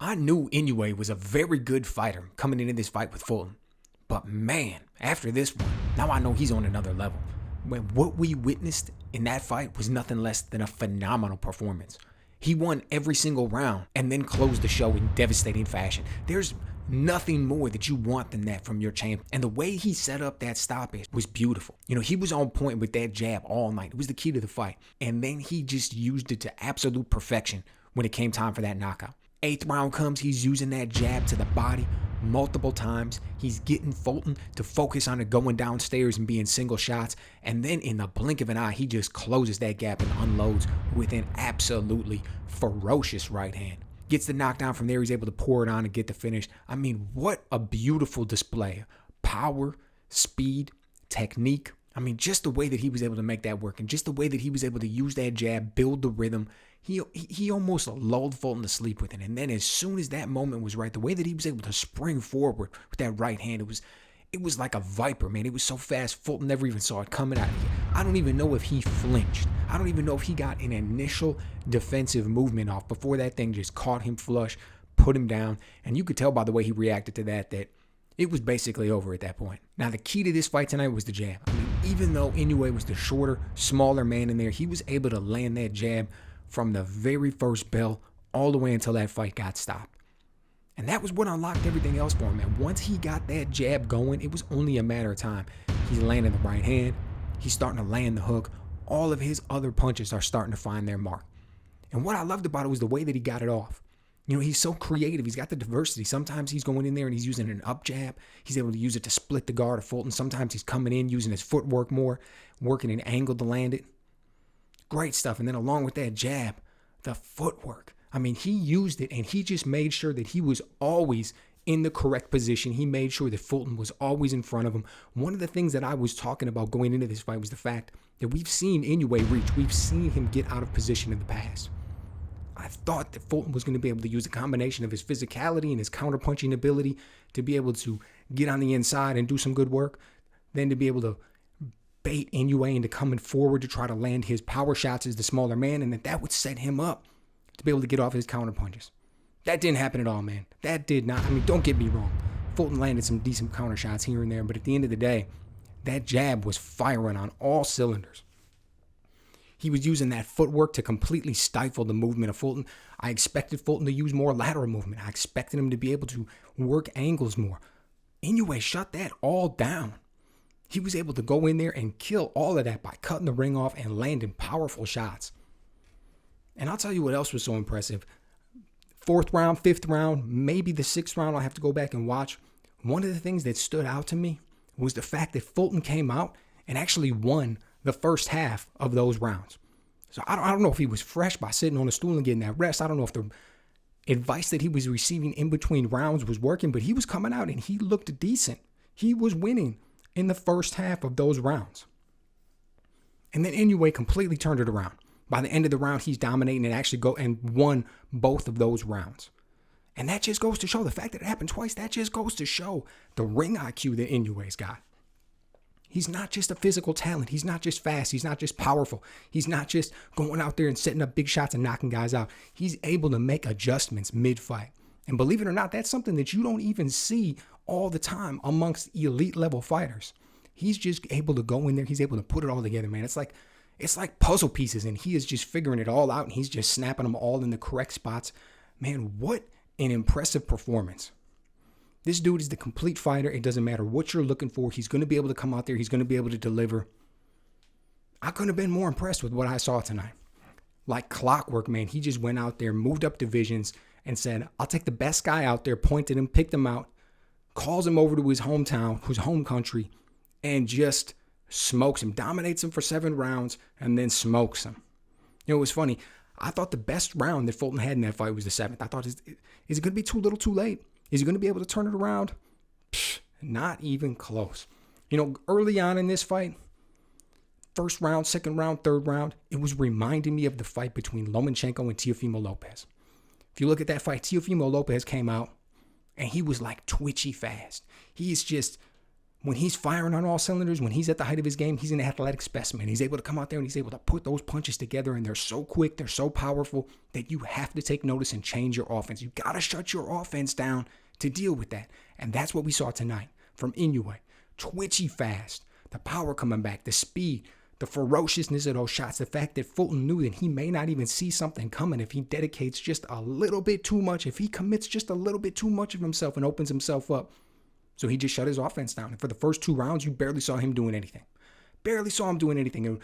I knew Inoue was a very good fighter coming into this fight with Fulton. But man, after this one, now I know he's on another level. When what we witnessed in that fight was nothing less than a phenomenal performance. He won every single round and then closed the show in devastating fashion. There's nothing more that you want than that from your champ. And the way he set up that stoppage was beautiful. He was on point with that jab all night. It was the key to the fight. And then he just used it to absolute perfection when it came time for that knockout. 8th round comes, he's using that jab to the body multiple times. He's getting Fulton to focus on it going downstairs and being single shots. And then in the blink of an eye, he just closes that gap and unloads with an absolutely ferocious right hand. Gets the knockdown from there. He's able to pour it on and get the finish. I mean, what a beautiful display. Power, speed, technique. I mean, just the way that he was able to make that work and just the way that he was able to use that jab, build the rhythm. He almost lulled Fulton to sleep with it. And then as soon as that moment was right, the way that he was able to spring forward with that right hand, it was like a viper, man. It was so fast, Fulton never even saw it coming out. I don't even know if he flinched. I don't even know if he got an initial defensive movement off before that thing just caught him flush, put him down. And you could tell by the way he reacted to that it was basically over at that point. Now, the key to this fight tonight was the jab. I mean, even though Inoue was the shorter, smaller man in there, he was able to land that jab from the very first bell all the way until that fight got stopped. And that was what unlocked everything else for him, man. Once he got that jab going, it was only a matter of time. He's landing the right hand. He's starting to land the hook. All of his other punches are starting to find their mark. And what I loved about it was the way that he got it off. He's so creative. He's got the diversity. Sometimes he's going in there and he's using an up jab. He's able to use it to split the guard of Fulton. Sometimes he's coming in using his footwork more, working an angle to land it. Great stuff. And then along with that jab, the footwork. I mean, he used it and he just made sure that he was always in the correct position. He made sure that Fulton was always in front of him. One of the things that I was talking about going into this fight was the fact that we've seen Inoue reach. We've seen him get out of position in the past. I thought that Fulton was going to be able to use a combination of his physicality and his counterpunching ability to be able to get on the inside and do some good work, then to be able to bait Inoue into coming forward to try to land his power shots as the smaller man, and that would set him up to be able to get off his counterpunches. That didn't happen at all, man. That did not. I mean, don't get me wrong. Fulton landed some decent counter shots here and there, but at the end of the day, that jab was firing on all cylinders. He was using that footwork to completely stifle the movement of Fulton. I expected Fulton to use more lateral movement. I expected him to be able to work angles more. Inoue shut that all down. He was able to go in there and kill all of that by cutting the ring off and landing powerful shots. And I'll tell you what else was so impressive. 4th round, 5th round, maybe the 6th round, I'll have to go back and watch. One of the things that stood out to me was the fact that Fulton came out and actually won the first half of those rounds. So I don't know if he was fresh by sitting on a stool and getting that rest. I don't know if the advice that he was receiving in between rounds was working, but he was coming out and he looked decent. He was winning in the first half of those rounds. And then Inoue completely turned it around. By the end of the round, he's dominating and actually won both of those rounds. And that just goes to show the fact that it happened twice. That just goes to show the ring IQ that Inoue's got. He's not just a physical talent. He's not just fast. He's not just powerful. He's not just going out there and setting up big shots and knocking guys out. He's able to make adjustments mid-fight. And believe it or not, that's something that you don't even see all the time amongst elite level fighters. He's just able to go in there. He's able to put it all together, man. It's like puzzle pieces, and he is just figuring it all out, and he's just snapping them all in the correct spots. Man, what an impressive performance. This dude is the complete fighter. It doesn't matter what you're looking for. He's going to be able to come out there. He's going to be able to deliver. I couldn't have been more impressed with what I saw tonight. Like clockwork, man. He just went out there, moved up divisions, and said, I'll take the best guy out there, pointed him, picked him out, calls him over to his hometown, his home country, and just smokes him, dominates him for 7 rounds, and then smokes him. It was funny. I thought the best round that Fulton had in that fight was the 7th. I thought, is it going to be too little too late? Is he going to be able to turn it around? Not even close. Early on in this fight, 1st round, 2nd round, 3rd round, it was reminding me of the fight between Lomachenko and Teofimo Lopez. If you look at that fight, Teofimo Lopez came out, and he was like twitchy fast. He's just when he's firing on all cylinders, when he's at the height of his game, he's an athletic specimen. He's able to come out there and he's able to put those punches together, and they're so quick, they're so powerful that you have to take notice and change your offense. You got to shut your offense down to deal with that. And that's what we saw tonight from Inoue. Twitchy fast, the power coming back, the speed, the ferociousness of those shots, the fact that Fulton knew that he may not even see something coming if he dedicates just a little bit too much, if he commits just a little bit too much of himself and opens himself up. So he just shut his offense down. And for the first 2 rounds, you barely saw him doing anything. Barely saw him doing anything.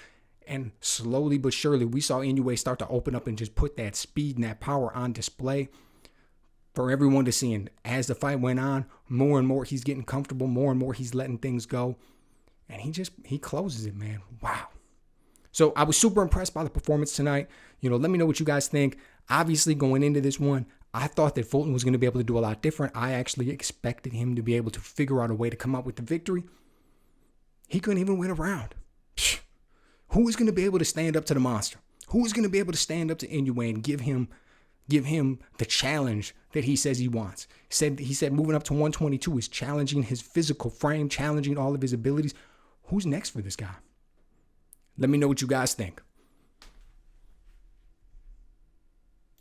And slowly but surely, we saw Inoue start to open up and just put that speed and that power on display for everyone to see. And as the fight went on, more and more he's getting comfortable, more and more he's letting things go. And he closes it, man. Wow. So I was super impressed by the performance tonight. Let me know what you guys think. Obviously, going into this one, I thought that Fulton was going to be able to do a lot different. I actually expected him to be able to figure out a way to come up with the victory. He couldn't even win a round. Who is going to be able to stand up to the monster? Who is going to be able to stand up to Inoue and give him the challenge that he says he wants? He said moving up to 122 is challenging his physical frame, challenging all of his abilities. Who's next for this guy? Let me know what you guys think.